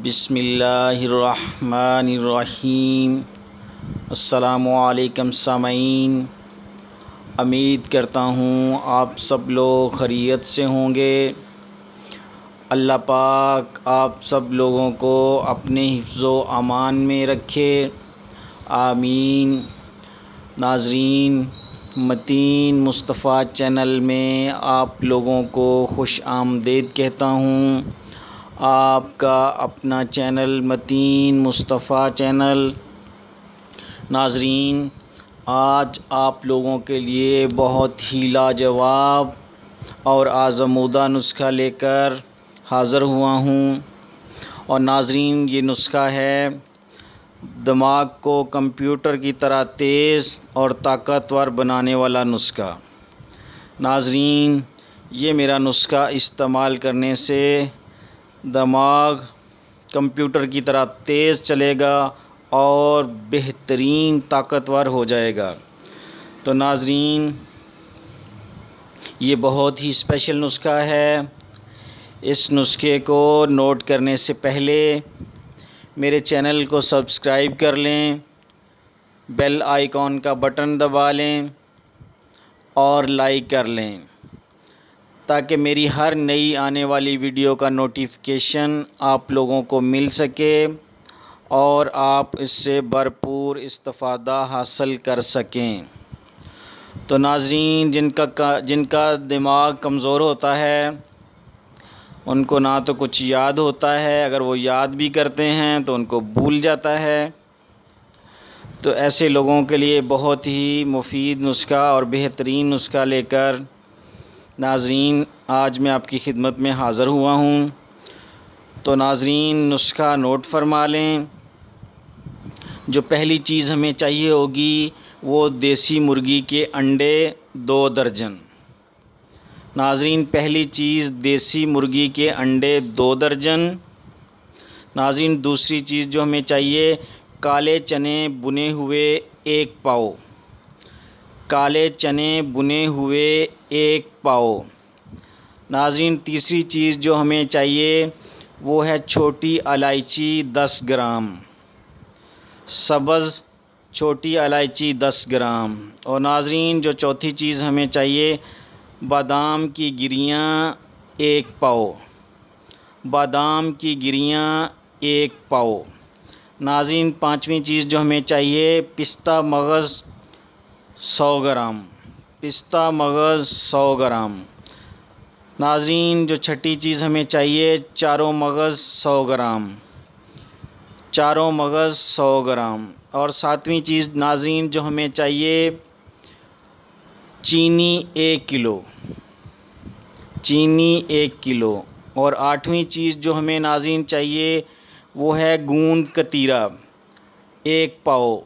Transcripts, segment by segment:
बिस्मिल्लाहिर्रहमानिर्रहीम। अस्सलामुअलैकुम सामीन। उम्मीद करता हूँ आप सब लोग खैरियत से होंगे। अल्लाह पाक आप सब लोगों को अपने हिफ्ज़ो अमान में रखे, आमीन। नाज़रीन, मतीन मुस्तफ़ा चैनल में आप लोगों को खुश आमदीद कहता हूँ। आपका अपना चैनल मतीन मुस्तफ़ा चैनल। नाज़रीन, आज आप लोगों के लिए बहुत ही लाजवाब और आज़मूदा नुस्खा लेकर हाज़िर हुआ हूँ। और नाज़रीन, ये नुस्खा है दिमाग को कंप्यूटर की तरह तेज़ और ताकतवर बनाने वाला नुस्खा। नाज़रीन, ये मेरा नुस्खा इस्तेमाल करने से दिमाग कंप्यूटर की तरह तेज़ चलेगा और बेहतरीन ताकतवर हो जाएगा। तो नाज़रीन, ये बहुत ही स्पेशल नुस्खा है। इस नुस्खे को नोट करने से पहले मेरे चैनल को सब्सक्राइब कर लें, बेल आइकॉन का बटन दबा लें और लाइक कर लें, ताकि मेरी हर नई आने वाली वीडियो का नोटिफिकेशन आप लोगों को मिल सके और आप इससे भरपूर इस्तिफ़ादा हासिल कर सकें। तो नाज़रीन, जिनका दिमाग कमज़ोर होता है उनको ना तो कुछ याद होता है, अगर वो याद भी करते हैं तो उनको भूल जाता है। तो ऐसे लोगों के लिए बहुत ही मुफीद नुस्खा और बेहतरीन नुस्खा लेकर नाज़रीन आज मैं आपकी खिदमत में हाज़िर हुआ हूँ। तो नाज़रीन, नुस्खा नोट फरमा लें। जो पहली चीज़ हमें चाहिए होगी वो देसी मुर्गी के अंडे 2 दर्जन। नाज़रीन, पहली चीज़ देसी मुर्गी के अंडे 2 दर्जन। नाज़रीन, दूसरी चीज़ जो हमें चाहिए, काले चने बुने हुए 1 पाव। काले चने बुने हुए 1 पाव। नाज़रीन, तीसरी चीज़ जो हमें चाहिए वो है छोटी इलायची 10 ग्राम, सब्ज़ छोटी इलायची 10 ग्राम। और नाज़रीन, जो चौथी चीज़ हमें चाहिए, बादाम की गिरियाँ 1 पाव। बादाम की गिरियाँ 1 पाव। नाज़रीन, पाँचवीं चीज़ जो हमें चाहिए, पिस्ता मगज़ 100 ग्राम। पिस्ता मगज़ 100 ग्राम। नाज़रीन, जो छठी चीज़ हमें चाहिए, चारों मगज़ 100 ग्राम। चारों मगज़ 100 ग्राम। और सातवीं चीज़ नाज़रीन जो हमें चाहिए, चीनी 1 किलो। चीनी 1 किलो। और आठवीं चीज़ जो हमें नाज़रीन चाहिए वो है गूंद कतीरा 1 पाव।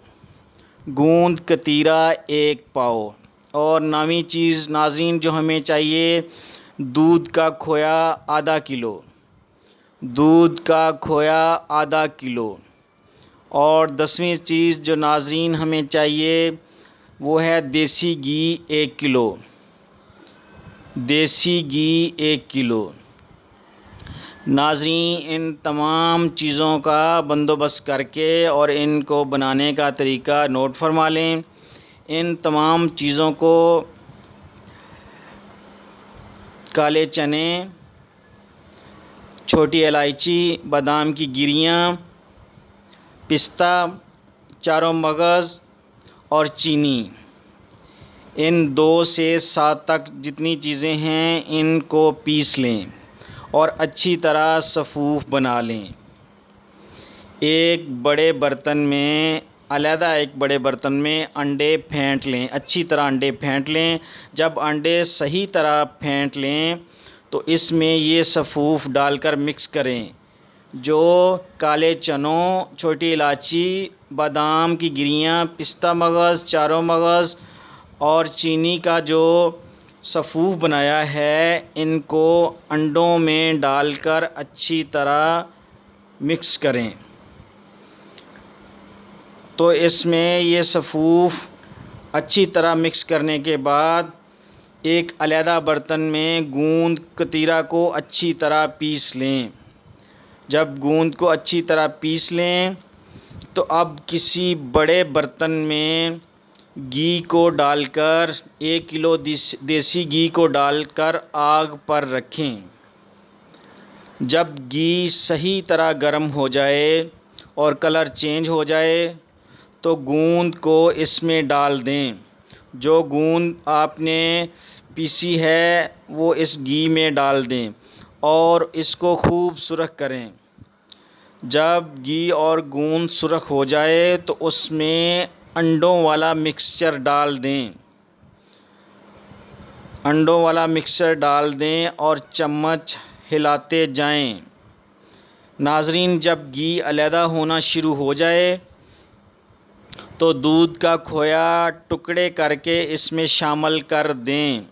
गूंद कतीरा 1 पाव। और नौवीं चीज़ नाज़रीन जो हमें चाहिए, दूध का खोया आधा किलो। दूध का खोया आधा किलो। और 10वीं चीज़ जो नाज़रीन हमें चाहिए वो है देसी घी 1 किलो। देसी घी 1 किलो। नाज़रीन, इन तमाम चीज़ों का बंदोबस्त करके और इनको बनाने का तरीका नोट फरमा लें। इन तमाम चीज़ों को काले चने, छोटी इलायची, बादाम की गिरियाँ, पिस्ता, चारों मगज़ और चीनी, इन 2 से 7 तक जितनी चीज़ें हैं इनको पीस लें और अच्छी तरह सफ़ूफ़ बना लें। एक बड़े बर्तन में अंडे फेंट लें। अच्छी तरह अंडे फेंट लें। जब अंडे सही तरह फेंट लें तो इसमें ये सफ़ूफ़ डालकर मिक्स करें। जो काले चनों, छोटी इलायची, बादाम की गिरियाँ, पिस्ता मगज़, चारों मगज़ और चीनी का जो सफ़ूफ़ बनाया है, इनको अंडों में डालकर अच्छी तरह मिक्स करें। तो इसमें ये सफ़ूफ़ अच्छी तरह मिक्स करने के बाद एक अलहदा बर्तन में गूंद कतीरा को अच्छी तरह पीस लें। जब गूंद को अच्छी तरह पीस लें तो अब किसी बड़े बर्तन में घी को डालकर 1 किलो देसी घी को डालकर आग पर रखें। जब घी सही तरह गर्म हो जाए और कलर चेंज हो जाए तो गूंद को इसमें डाल दें। जो गूंद आपने पीसी है वो इस घी में डाल दें और इसको खूब सुरख करें। जब घी और गूंद सुरख हो जाए तो उसमें अंडों वाला मिक्सचर डाल दें। अंडों वाला मिक्सचर डाल दें और चम्मच हिलाते जाएं। नाज़रीन, जब घी अलहदा होना शुरू हो जाए तो दूध का खोया टुकड़े करके इसमें शामिल कर दें।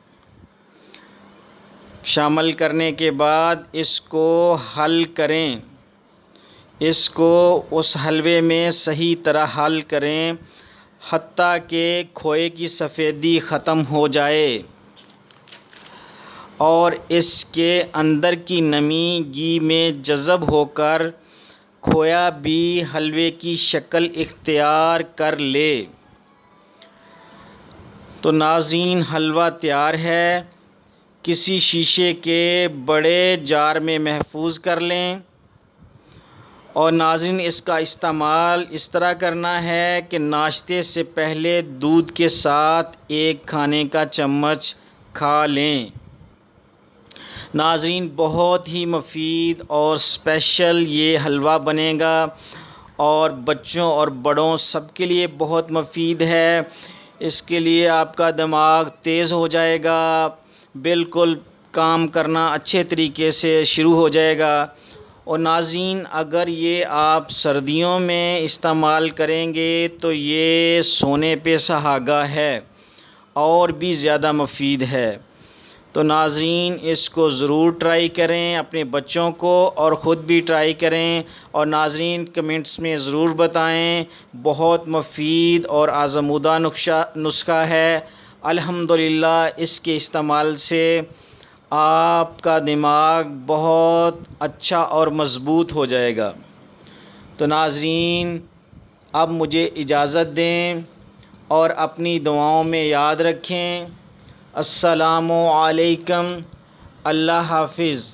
शामिल करने के बाद इसको हल करें। इसको उस हलवे में सही तरह हल करें हत्ता कि खोए की सफ़ेदी ख़त्म हो जाए और इसके अंदर की नमी घी में जज़ब होकर खोया भी हलवे की शक्ल इख्तियार कर ले। तो नाज़रीन, हलवा तैयार है। किसी शीशे के बड़े जार में महफूज कर लें और नाज़रीन, इसका इस्तेमाल इस तरह करना है कि नाश्ते से पहले दूध के साथ 1 खाने का चम्मच खा लें। नाज़रीन, बहुत ही मुफीद और स्पेशल ये हलवा बनेगा और बच्चों और बड़ों सबके लिए बहुत मुफीद है। इसके लिए आपका दिमाग तेज़ हो जाएगा, बिल्कुल काम करना अच्छे तरीके से शुरू हो जाएगा। और नाज़रीन, अगर ये आप सर्दियों में इस्तेमाल करेंगे तो ये सोने पे सुहागा है और भी ज़्यादा मुफीद है। तो नाज़रीन, इसको ज़रूर ट्राई करें अपने बच्चों को और ख़ुद भी ट्राई करें। और नाज़रीन, कमेंट्स में ज़रूर बताएं। बहुत मुफीद और आज़मूदा नुस्खा है। अल्हम्दुलिल्लाह, इसके इस्तेमाल से आपका दिमाग बहुत अच्छा और मज़बूत हो जाएगा। तो नाज़रीन, अब मुझे इजाज़त दें और अपनी दुआओं में याद रखें। अस्सलामु अलैकुम। अल्लाह हाफ़िज़।